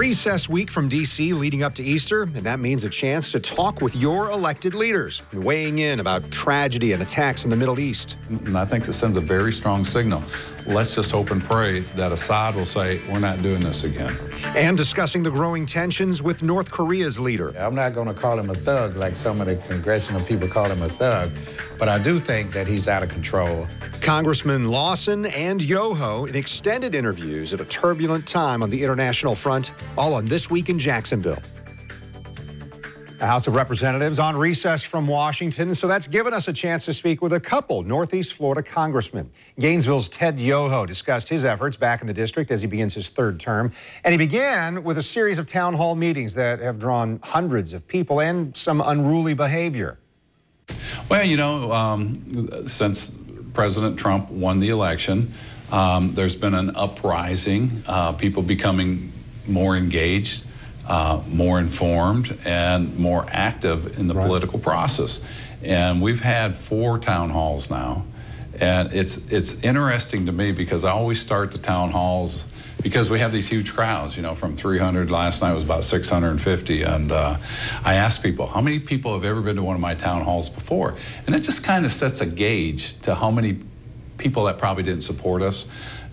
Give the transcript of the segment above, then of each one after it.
recess week from D.C. leading up to Easter, and that means a chance to talk with your elected leaders, weighing in about tragedy and attacks in the Middle East. And I think it sends a very strong signal. Let's just hope and pray that Assad will say, we're not doing this again. And discussing the growing tensions with North Korea's leader. I'm not going to call him a thug like some of the congressional people call him a thug, but I do think that he's out of control. Congressman Lawson and Yoho in extended interviews at a turbulent time on the international front, all on This Week in Jacksonville. The House of Representatives on recess from Washington, so that's given us a chance to speak with a couple Northeast Florida congressmen. Gainesville's Ted Yoho discussed his efforts back in the district as he begins his third term, and he began with a series of town hall meetings that have drawn hundreds of people and some unruly behavior. Well, you know, since President Trump won the election, there's been an uprising, people becoming more engaged, more informed, and more active in the political process. And we've had 4 town halls now. And it's interesting to me because I always start the town halls because we have these huge crowds, you know, from 300, last night was about 650. And I asked people, how many people have ever been to one of my town halls before? And it just kind of sets a gauge to how many people that probably didn't support us.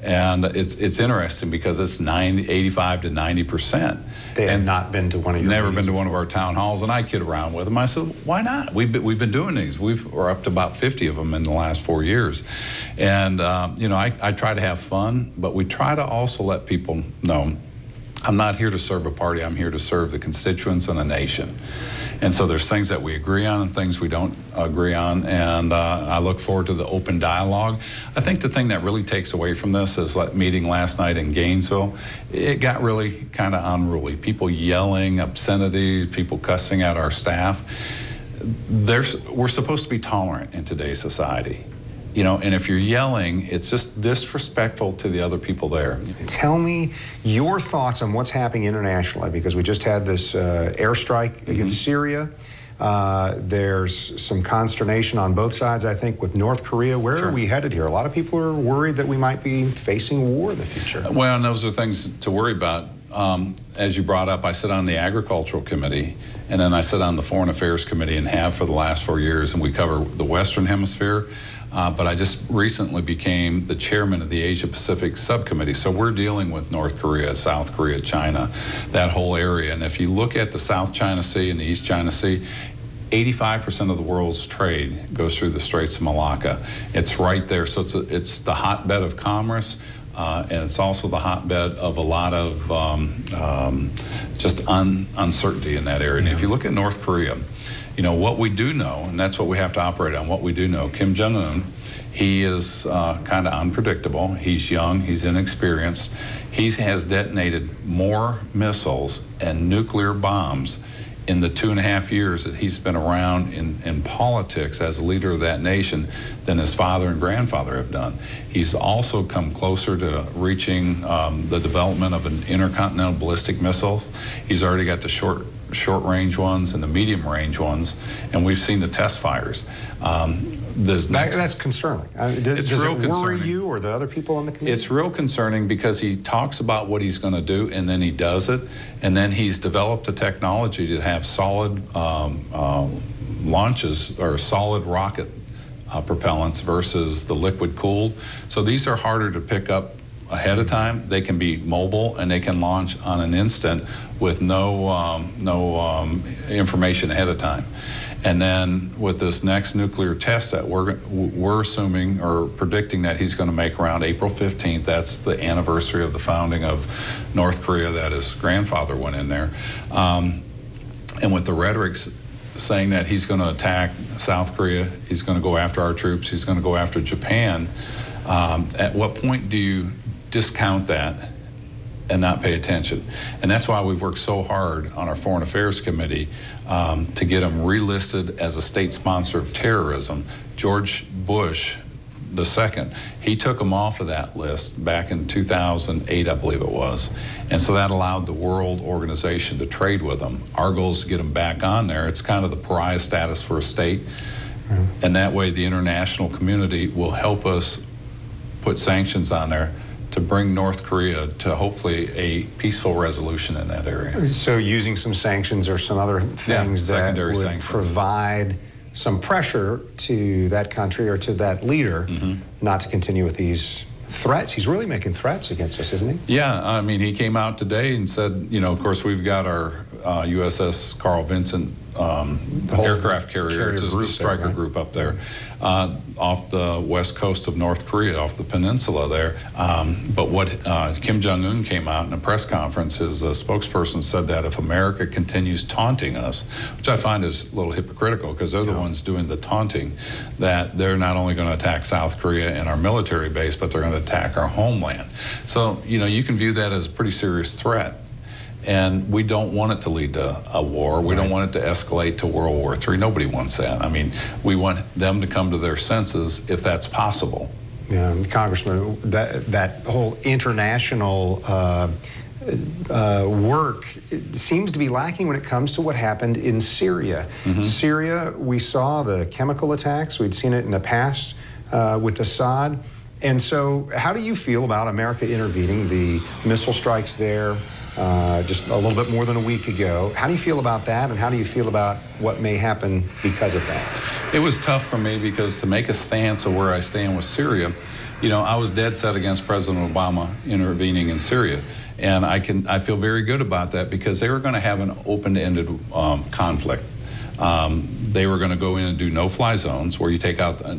And it's interesting because it's 85 to 90%. They have not been to one of your Never meetings. been to one of our town halls, and I kid around with them. I said, why not? We've been doing these. We're up to about 50 of them in the last 4 years. And, you know, I try to have fun, but we try to also let people know I'm not here to serve a party. I'm here to serve the constituents and the nation. And so there's things that we agree on and things we don't agree on, and I look forward to the open dialogue. I think the thing that really takes away from this is that meeting last night in Gainesville, it got really kind of unruly. People yelling, obscenities, people cussing at our staff. We're supposed to be tolerant in today's society. You know, and if you're yelling, it's just disrespectful to the other people there. Tell me your thoughts on what's happening internationally, because we just had this airstrike against Syria. There's some consternation on both sides, I think, with North Korea. Where are we headed here? A lot of people are worried that we might be facing war in the future. Well, and those are things to worry about. As you brought up, I sit on the Agricultural Committee, and then I sit on the Foreign Affairs Committee and have for the last 4 years, and we cover the Western Hemisphere. But I just recently became the chairman of the Asia Pacific Subcommittee. So we're dealing with North Korea, South Korea, China, that whole area. And if you look at the South China Sea and the East China Sea, 85% of the world's trade goes through the Straits of Malacca. It's right there. So it's the hotbed of commerce. And it's also the hotbed of a lot of just uncertainty in that area. And if you look at North Korea, you know, what we do know, and that's what we have to operate on, what we do know, Kim Jong-un, he is kind of unpredictable. He's young, he's inexperienced. He has detonated more missiles and nuclear bombs in the 2.5 years that he's been around in politics as a leader of that nation than his father and grandfather have done. He's also come closer to reaching the development of an intercontinental ballistic missile. He's already got the short-range ones and the medium-range ones, and we've seen the test fires. That's concerning. Does it worry you or the other people on the committee? It's real concerning because he talks about what he's going to do, and then he does it, and then he's developed a technology to have solid launches or solid rocket propellants versus the liquid-cooled. So these are harder to pick up ahead of time. They can be mobile and they can launch on an instant with no information ahead of time. And then with this next nuclear test that we're assuming or predicting that he's going to make around April 15th, that's the anniversary of the founding of North Korea that his grandfather went in there. And with the rhetoric saying that he's going to attack South Korea, he's going to go after our troops, he's going to go after Japan, at what point do you discount that and not pay attention? And that's why we've worked so hard on our Foreign Affairs Committee to get him relisted as a state sponsor of terrorism. George Bush II, he took him off of that list back in 2008, I believe it was. And so that allowed the World Organization to trade with him. Our goal is to get him back on there. It's kind of the pariah status for a state. And that way the international community will help us put sanctions on there to bring North Korea to hopefully a peaceful resolution in that area. So using some sanctions or some other things that would provide some pressure to that country or to that leader not to continue with these threats. He's really making threats against us, isn't he? Yeah, I mean, he came out today and said, you know, of course, we've got our USS Carl Vinson aircraft carrier. It's a striker group up there off the west coast of North Korea, off the peninsula there. But what Kim Jong-un came out in a press conference, his spokesperson said that if America continues taunting us, which I find is a little hypocritical because they're the ones doing the taunting, that they're not only going to attack South Korea and our military base, but they're going to attack our homeland. So, you know, you can view that as a pretty serious threat. And we don't want it to lead to a war. We don't want it to escalate to World War III. Nobody wants that. I mean, we want them to come to their senses if that's possible. Yeah, Congressman, that whole international work seems to be lacking when it comes to what happened in Syria. Syria, we saw the chemical attacks. We'd seen it in the past with Assad. And so how do you feel about America intervening, the missile strikes there, just a little bit more than a week ago? How do you feel about that, and how do you feel about what may happen because of that? It was tough for me because to make a stance of where I stand with Syria, you know, I was dead set against President Obama intervening in Syria. And I feel very good about that because they were going to have an open-ended conflict. They were going to go in and do no-fly zones where you take out a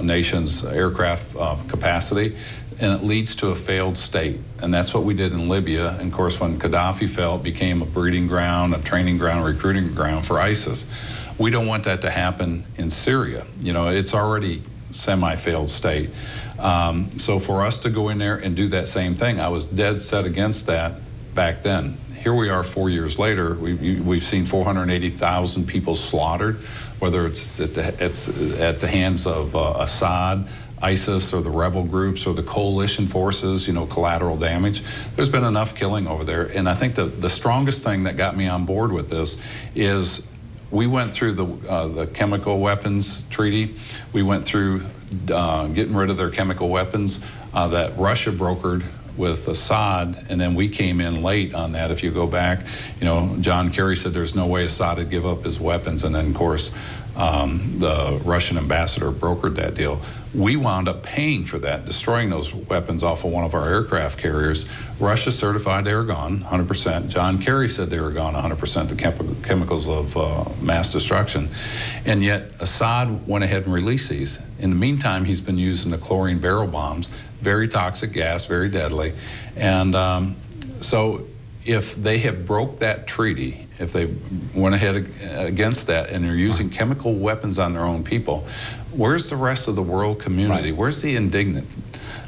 nation's aircraft capacity, and it leads to a failed state. And that's what we did in Libya. And of course, when Gaddafi fell, it became a breeding ground, a training ground, a recruiting ground for ISIS. We don't want that to happen in Syria. You know, it's already semi-failed state. So for us to go in there and do that same thing, I was dead set against that back then. Here we are 4 years later. We've seen 480,000 people slaughtered, whether it's at the hands of Assad, ISIS, or the rebel groups, or the coalition forces, you know, collateral damage. There's been enough killing over there. And I think the strongest thing that got me on board with this is we went through the chemical weapons treaty. We went through getting rid of their chemical weapons that Russia brokered with Assad, and then we came in late on that. If you go back, you know, John Kerry said there's no way Assad would give up his weapons, and then of course the Russian ambassador brokered that deal. We wound up paying for that, destroying those weapons off of one of our aircraft carriers. Russia certified they were gone, 100%. John Kerry said they were gone, 100%, the chemicals of mass destruction. And yet Assad went ahead and released these. In the meantime, he's been using the chlorine barrel bombs, very toxic gas, very deadly. And so if they have broke that treaty, if they went ahead against that and they're using chemical weapons on their own people, where's the rest of the world community? Where's the indignant?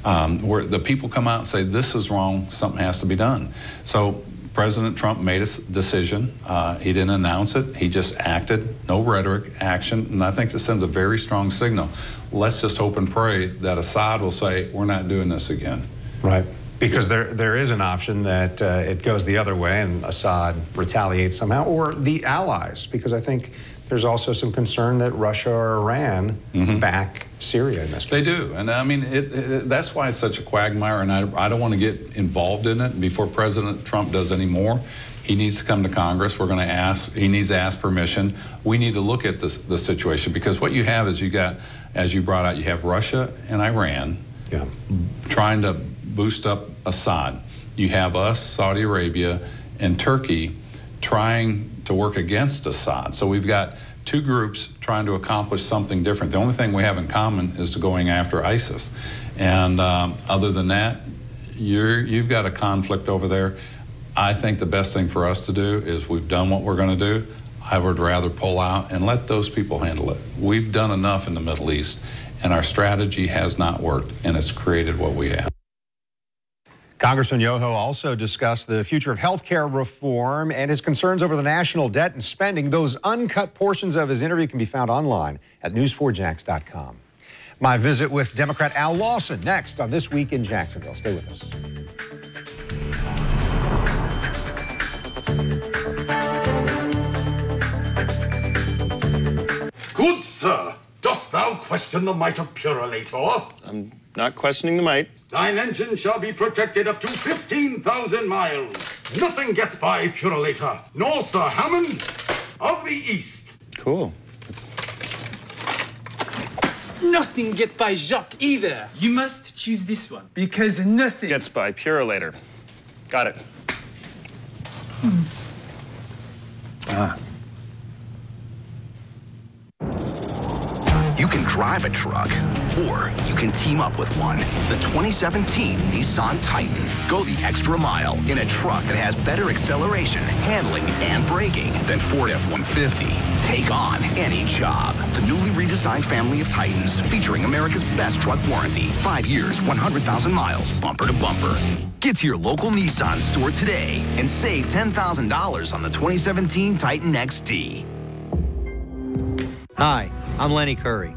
Where the people come out and say, this is wrong, something has to be done. So President Trump made a decision. He didn't announce it. He just acted, no rhetoric, action. And I think this sends a very strong signal. Let's just hope and pray that Assad will say, we're not doing this again. Right. Because there is an option that it goes the other way and Assad retaliates somehow, or the allies, because I think there's also some concern that Russia or Iran back Syria in this case. They do, and I mean, that's why it's such a quagmire, and I don't want to get involved in it. Before President Trump does any more, he needs to come to Congress. We're going to ask, he needs to ask permission. We need to look at the situation, because what you have is you got, as you brought out, you have Russia and Iran trying to boost up Assad. You have us, Saudi Arabia, and Turkey trying to work against Assad. So we've got two groups trying to accomplish something different. The only thing we have in common is going after ISIS. And other than that, you've got a conflict over there. I think the best thing for us to do is we've done what we're going to do. I would rather pull out and let those people handle it. We've done enough in the Middle East, and our strategy has not worked, and it's created what we have. Congressman Yoho also discussed the future of health care reform and his concerns over the national debt and spending. Those uncut portions of his interview can be found online at news4jax.com. My visit with Democrat Al Lawson next on This Week in Jacksonville. Stay with us. Good sir, dost Dost thou question the might of Purolator? I'm not questioning the might. Thine engine shall be protected up to 15,000 miles. Nothing gets by Purolator, nor Sir Hammond of the East. Cool. Nothing gets by Jacques either. You must choose this one because nothing Gets by Purolator. Got it. You can drive a truck, or you can team up with one. The 2017 Nissan Titan. Go the extra mile in a truck that has better acceleration, handling, and braking than Ford F-150. Take on any job. The newly redesigned family of Titans, featuring America's best truck warranty. 5 years, 100,000 miles, bumper to bumper. Get to your local Nissan store today and save $10,000 on the 2017 Titan XT. Hi, I'm Lenny Curry.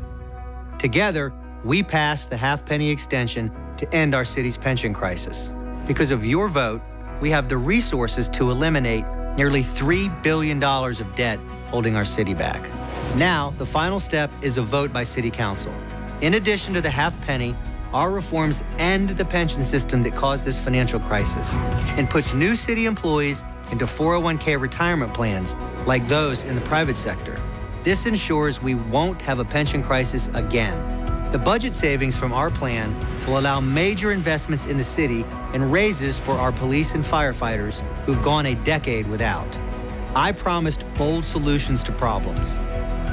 Together, we passed the half-penny extension to end our city's pension crisis. Because of your vote, we have the resources to eliminate nearly $3 billion of debt holding our city back. Now, the final step is a vote by City Council. In addition to the half-penny, our reforms end the pension system that caused this financial crisis and puts new city employees into 401k retirement plans like those in the private sector. This ensures we won't have a pension crisis again. The budget savings from our plan will allow major investments in the city and raises for our police and firefighters who've gone a decade without. I promised bold solutions to problems.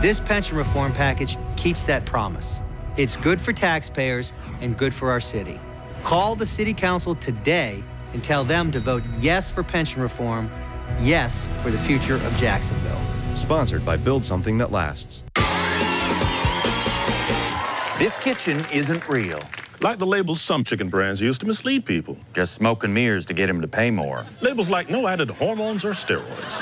This pension reform package keeps that promise. It's good for taxpayers and good for our city. Call the City Council today and tell them to vote yes for pension reform, yes for the future of Jacksonville. Sponsored by Build Something That Lasts. This kitchen isn't real. Like the labels some chicken brands use to mislead people. Just smoke and mirrors to get them to pay more. Labels like no added hormones or steroids.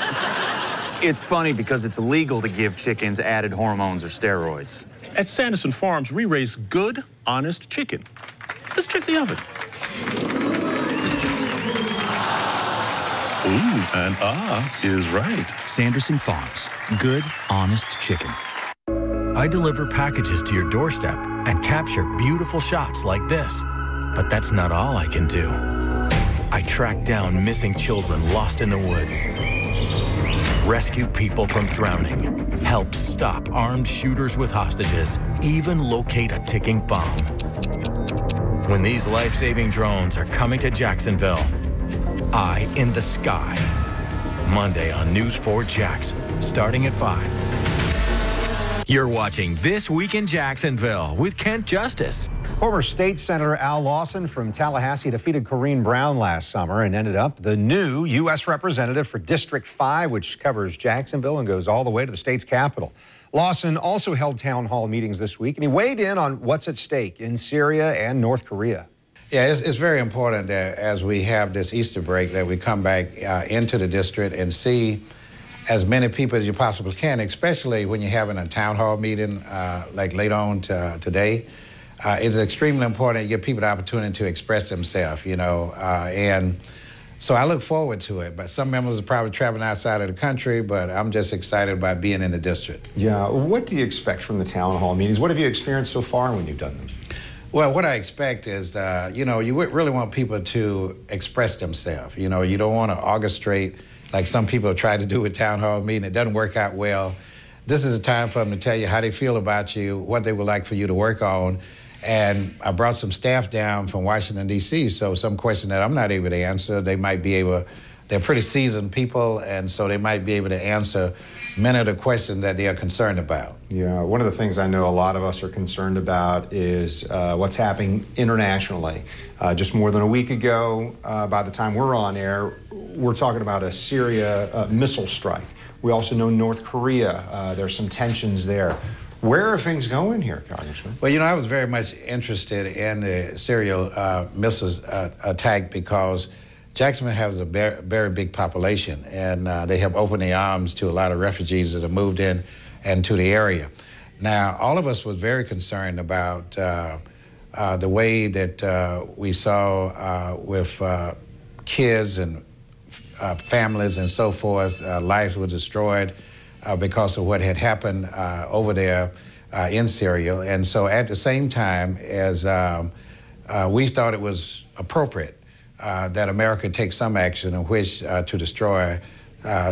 It's funny because it's illegal to give chickens added hormones or steroids. At Sanderson Farms, we raise good, honest chicken. Let's check the oven. Ooh, and is right. Sanderson Farms. Good, honest chicken. I deliver packages to your doorstep and capture beautiful shots like this. But that's not all I can do. I track down missing children lost in the woods, rescue people from drowning, help stop armed shooters with hostages, even locate a ticking bomb. When these life-saving drones are coming to Jacksonville, Eye in the Sky. Monday on News 4 Jax, starting at 5. You're watching This Week in Jacksonville with Kent Justice. Former State Senator Al Lawson from Tallahassee defeated Corrine Brown last summer and ended up the new U.S. Representative for District 5, which covers Jacksonville and goes all the way to the state's capital. Lawson also held town hall meetings this week, and he weighed in on what's at stake in Syria and North Korea. Yeah, it's very important that as we have this Easter break that we come back into the district and see as many people as you possibly can, especially when you're having a town hall meeting like later on today. It's extremely important to give people the opportunity to express themselves, you know, and so I look forward to it. But some members are probably traveling outside of the country, but I'm just excited about being in the district. Yeah, what do you expect from the town hall meetings? What have you experienced so far when you've done them? Well, what I expect is, you know, you really want people to express themselves. You know, you don't want to orchestrate like some people try to do with town hall meeting. It doesn't work out well. This is a time for them to tell you how they feel about you, what they would like for you to work on. And I brought some staff down from Washington, D.C., so some question that I'm not able to answer, they might be able, they're pretty seasoned people, and so they might be able to answer many of the questions that they are concerned about. Yeah, one of the things I know a lot of us are concerned about is what's happening internationally. Just more than a week ago, by the time we're on air, we're talking about a Syria missile strike. We also know North Korea, there's some tensions there. Where are things going here, Congressman? Well, you know, I was very much interested in the Syria missiles attack because Jacksonville has a very big population, and they have opened their arms to a lot of refugees that have moved in and to the area. Now, all of us was very concerned about the way that we saw with kids and families and so forth. Lives were destroyed because of what had happened over there. in Syria. And so at the same time as we thought it was appropriate that America take some action in which to destroy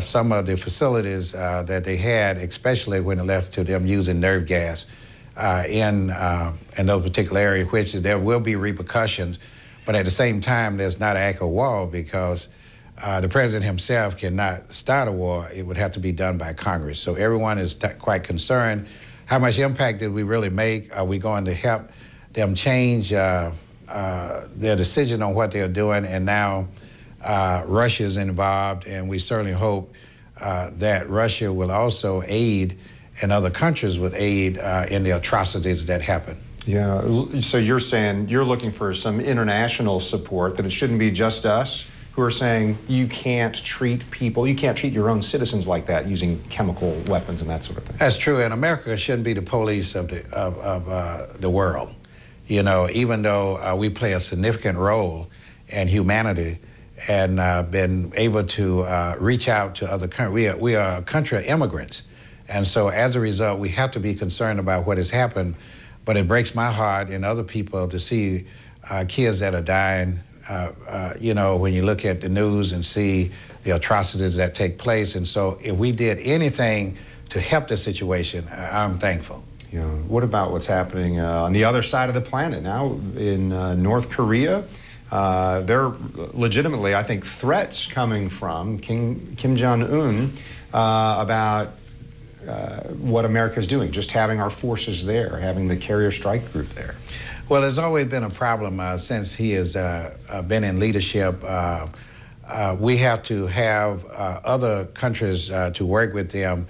some of the facilities that they had, especially when it left to them using nerve gas in those particular areas, which there will be repercussions. But at the same time, there's not an act of war because the president himself cannot start a war. It would have to be done by Congress. So everyone is quite concerned. How much impact did we really make? Are we going to help them change their decision on what they're doing? And now Russia's involved, and we certainly hope that Russia will also aid and other countries would aid in the atrocities that happen. Yeah, so you're saying you're looking for some international support, that it shouldn't be just us who are saying you can't treat people, you can't treat your own citizens like that using chemical weapons and that sort of thing. That's true, and America shouldn't be the police of the world. You know, even though we play a significant role in humanity and been able to reach out to other countries. We are a country of immigrants, and so as a result, we have to be concerned about what has happened. But it breaks my heart and other people to see kids that are dying. You know, when you look at the news and see the atrocities that take place. And so if we did anything to help the situation, I'm thankful. Yeah. What about what's happening on the other side of the planet now in North Korea? There are legitimately, I think, threats coming from Kim Jong-un about what America's doing, just having our forces there, having the carrier strike group there. Well, there's always been a problem since he has been in leadership. We have to have other countries to work with them,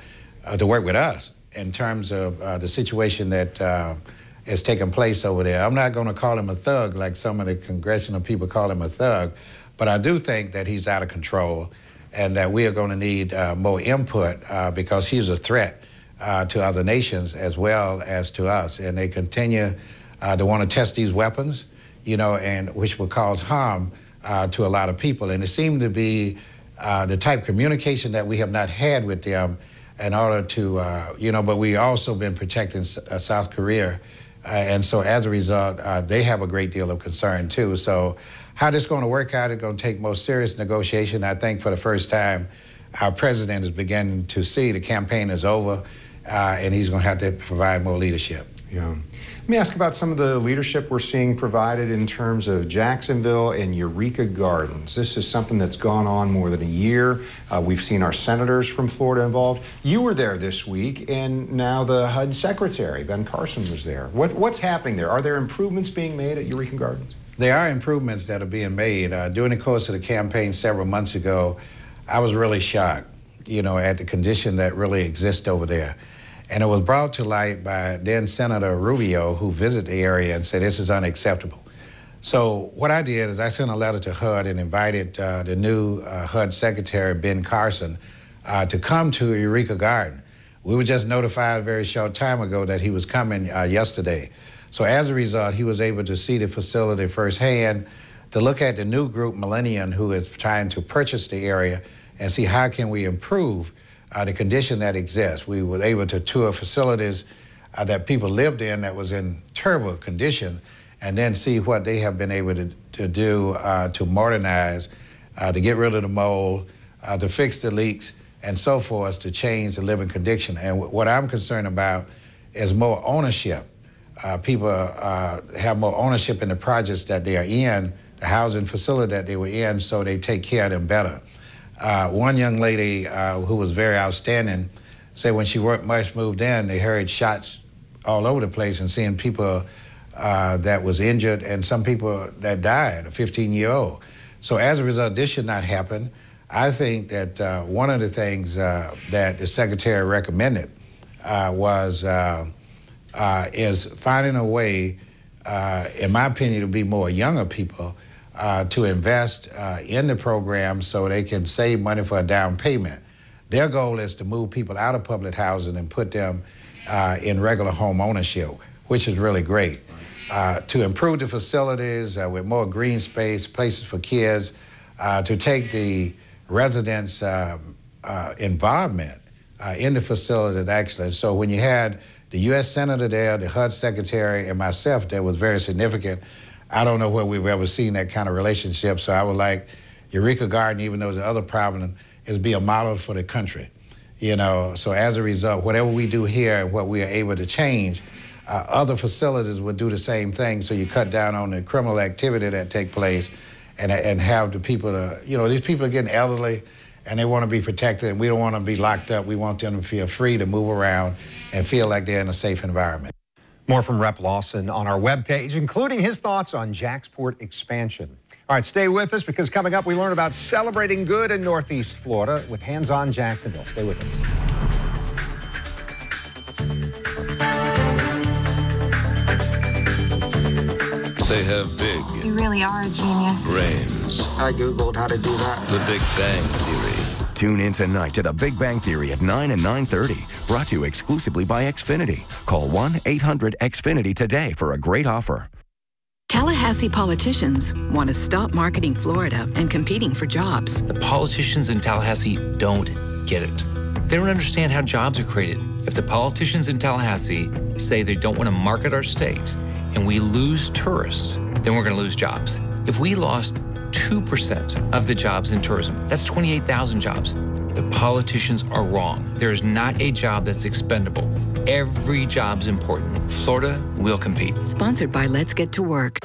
to work with us in terms of the situation that has taken place over there. I'm not going to call him a thug like some of the congressional people call him a thug, but I do think that he's out of control and that we are going to need more input because he's a threat to other nations as well as to us. And they continue to want to test these weapons, you know, and which will cause harm to a lot of people. And it seemed to be the type of communication that we have not had with them in order to, you know, but we also been protecting South Korea. And so as a result, they have a great deal of concern too. So how this is going to work out, it's going to take more serious negotiation. I think for the first time, our president is beginning to see the campaign is over and he's going to have to provide more leadership. Yeah. Let me ask about some of the leadership we're seeing provided in terms of Jacksonville and Eureka Gardens. This is something that's gone on more than a year. We've seen our senators from Florida involved. You were there this week, and now the HUD secretary, Ben Carson, was there. What's happening there? Are there improvements being made at Eureka Gardens? There are improvements that are being made. During the course of the campaign several months ago, I was really shocked, you know, at the condition that really exists over there. And it was brought to light by then Senator Rubio, who visited the area and said this is unacceptable. So what I did is I sent a letter to HUD and invited the new HUD Secretary, Ben Carson, to come to Eureka Garden. We were just notified a very short time ago that he was coming yesterday. So as a result, he was able to see the facility firsthand, to look at the new group, Millennium, who is trying to purchase the area and see how can we improve the condition that exists. We were able to tour facilities that people lived in that was in terrible condition, and then see what they have been able to do to modernize, to get rid of the mold, to fix the leaks, and so forth, to change the living condition. And what I'm concerned about is more ownership. People have more ownership in the projects that they are in, the housing facility that they were in, so they take care of them better. One young lady who was very outstanding said when she first moved in, they heard shots all over the place and seeing people that was injured and some people that died, a 15-year-old. So as a result, this should not happen. I think that one of the things that the Secretary recommended is finding a way, in my opinion, to be more younger people to invest in the program so they can save money for a down payment. Their goal is to move people out of public housing and put them in regular home ownership, which is really great. To improve the facilities with more green space, places for kids, to take the residents' involvement in the facility to excellence. So when you had the U.S. Senator there, the HUD Secretary, and myself that was very significant. I don't know where we've ever seen that kind of relationship, so I would like Eureka Garden, even though the other problem is be a model for the country. You know, so as a result, whatever we do here and what we are able to change, other facilities would do the same thing, so you cut down on the criminal activity that take place and have the people to, you know, these people are getting elderly and they want to be protected, and we don't want to be locked up. We want them to feel free to move around and feel like they're in a safe environment. More from Rep. Lawson on our webpage, including his thoughts on Jacksport expansion. All right, stay with us, because coming up we learn about celebrating good in Northeast Florida with Hands On Jacksonville. Stay with us. They have big. You really are a genius. Brains. I Googled how to do that. The Big Bang Theory. Tune in tonight to The Big Bang Theory at 9 and 9:30. Brought to you exclusively by Xfinity. Call 1-800-XFINITY today for a great offer. Tallahassee politicians want to stop marketing Florida and competing for jobs. The politicians in Tallahassee don't get it. They don't understand how jobs are created. If the politicians in Tallahassee say they don't want to market our state and we lose tourists, then we're going to lose jobs. If we lost 2% of the jobs in tourism, that's 28,000 jobs. The politicians are wrong. There's not a job that's expendable. Every job's important. Florida will compete. Sponsored by Let's Get to Work.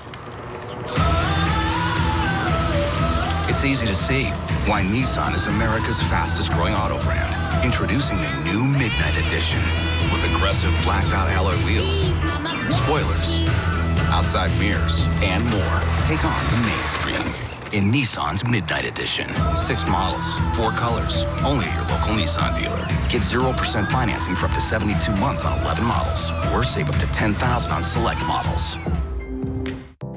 It's easy to see why Nissan is America's fastest growing auto brand. Introducing the new Midnight Edition with aggressive blacked out alloy wheels, spoilers, outside mirrors, and more. Take on the mainstream in Nissan's Midnight Edition. 6 models, 4 colors, only at your local Nissan dealer. Get 0% financing for up to 72 months on 11 models, or save up to $10,000 on select models.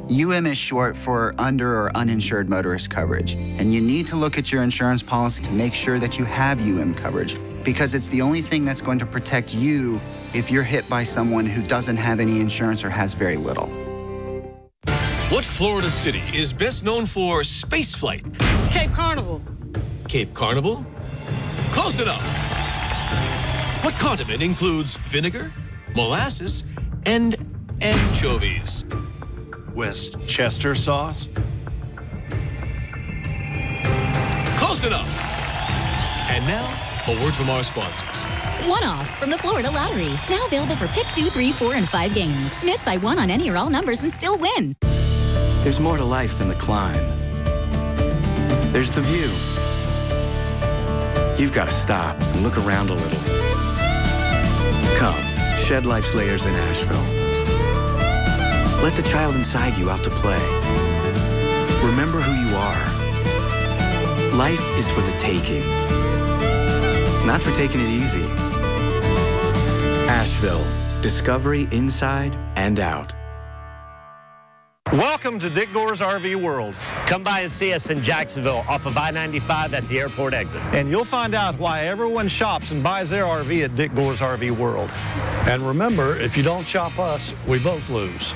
UM is short for under or uninsured motorist coverage, and you need to look at your insurance policy to make sure that you have UM coverage, because it's the only thing that's going to protect you if you're hit by someone who doesn't have any insurance or has very little. What Florida city is best known for spaceflight? Cape Carnival. Cape Carnival? Close enough. What condiment includes vinegar, molasses, and anchovies? Westchester sauce? Close enough. And now, a word from our sponsors. One-off from the Florida Lottery. Now available for pick 2, 3, 4, and 5 games. Miss by 1 on any or all numbers and still win. There's more to life than the climb. There's the view. You've got to stop and look around a little. Come, shed life's layers in Asheville. Let the child inside you out to play. Remember who you are. Life is for the taking, not for taking it easy. Asheville, discovery inside and out. Welcome to Dick Gore's RV World. Come by and see us in Jacksonville off of I-95 at the airport exit. And you'll find out why everyone shops and buys their RV at Dick Gore's RV World. And remember, if you don't shop us, we both lose.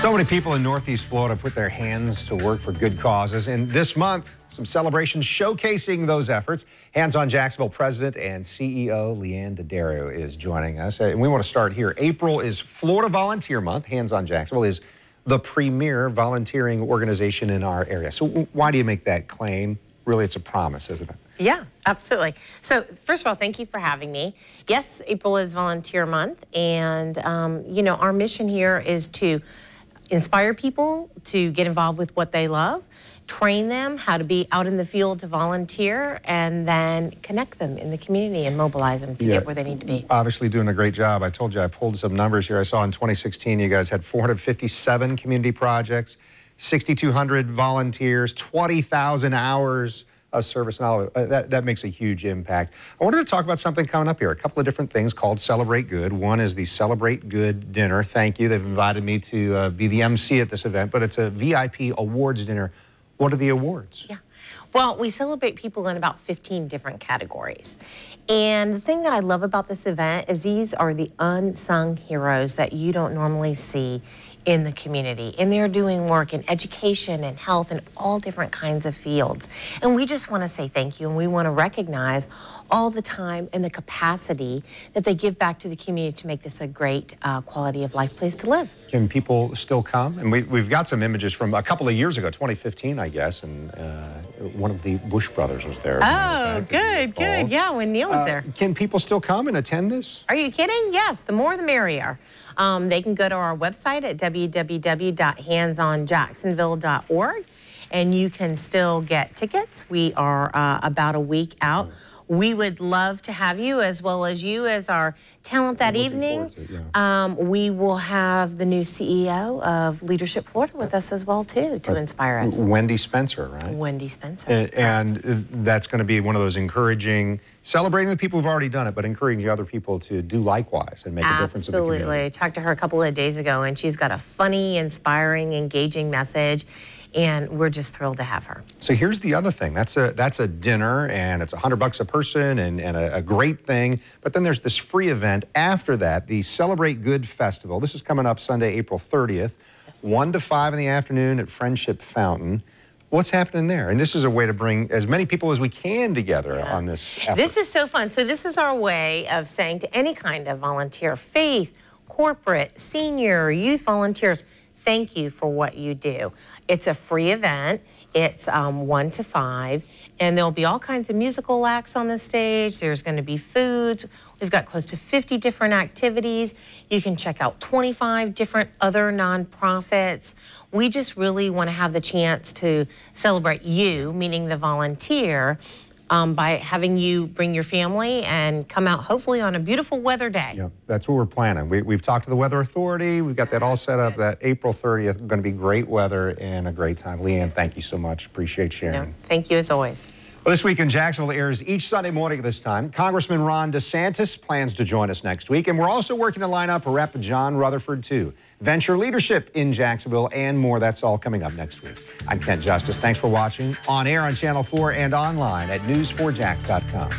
So many people in Northeast Florida put their hands to work for good causes, and this month, some celebrations showcasing those efforts. Hands On Jacksonville President and CEO Leanne Daddario is joining us. And we want to start here. April is Florida Volunteer Month. Hands On Jacksonville is the premier volunteering organization in our area. So why do you make that claim? Really, it's a promise, isn't it? Yeah, absolutely. So first of all, thank you for having me. Yes, April is Volunteer Month, and you know, our mission here is to inspire people to get involved with what they love, train them how to be out in the field to volunteer, and then connect them in the community and mobilize them to get where they need to be. Obviously doing a great job. I told you I pulled some numbers here. I saw in 2016 you guys had 457 community projects, 6,200 volunteers, 20,000 hours of service. Now that makes a huge impact. I wanted to talk about something coming up here, a couple of different things called Celebrate Good. One is the Celebrate Good dinner. Thank you. They've invited me to be the MC at this event, but it's a VIP awards dinner. What are the awards? Yeah. Well, we celebrate people in about 15 different categories. And the thing that I love about this event is these are the unsung heroes that you don't normally see in the community, and they're doing work in education and health and all different kinds of fields. And we just want to say thank you, and we want to recognize all the time and the capacity that they give back to the community to make this a great quality of life place to live. Can people still come? And we've got some images from a couple of years ago, 2015, I guess, and one of the Bush brothers was there. Oh, good. Yeah, when Neil was there. Can people still come and attend this? Are you kidding? Yes, the more the merrier. They can go to our website at www.handsonjacksonville.org, and you can still get tickets. We are about a week out. We would love to have you, as well as you as our talent that evening. We will have the new CEO of Leadership Florida with us as well, too, to inspire us. Wendy Spencer, right? Wendy Spencer. And that's going to be one of those encouraging, celebrating the people who've already done it, but encouraging other people to do likewise and make a difference in the community. Absolutely. I talked to her a couple of days ago, and she's got a funny, inspiring, engaging message. And we're just thrilled to have her. So here's the other thing. That's a dinner, and it's $100 a person, and a great thing. But then there's this free event after that, the Celebrate Good Festival. This is coming up Sunday, April 30th, 1 to 5 in the afternoon at Friendship Fountain. What's happening there? And this is a way to bring as many people as we can together on this effort. This is so fun. So this is our way of saying to any kind of volunteer, faith, corporate, senior, youth volunteers, thank you for what you do. It's a free event. It's 1 to 5, and there'll be all kinds of musical acts on the stage. There's going to be foods. We've got close to 50 different activities. You can check out 25 different other nonprofits. We just really want to have the chance to celebrate you, meaning the volunteer, by having you bring your family and come out hopefully on a beautiful weather day. Yeah, that's what we're planning. We've talked to the Weather Authority. We've got that all set up. That April 30th, going to be great weather and a great time. Leanne, thank you so much. Appreciate sharing. No, thank you as always. Well, This Week in Jacksonville airs each Sunday morning at this time. Congressman Ron DeSantis plans to join us next week, and we're also working to line up Rep. John Rutherford, too. Venture leadership in Jacksonville and more. That's all coming up next week. I'm Kent Justice. Thanks for watching on air on Channel 4 and online at news4jax.com.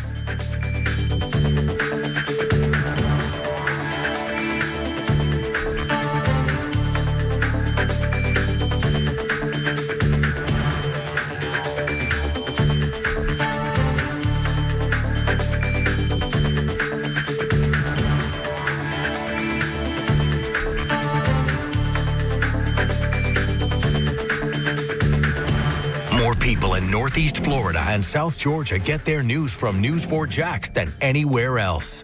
People in Northeast Florida and South Georgia get their news from News 4 Jax than anywhere else.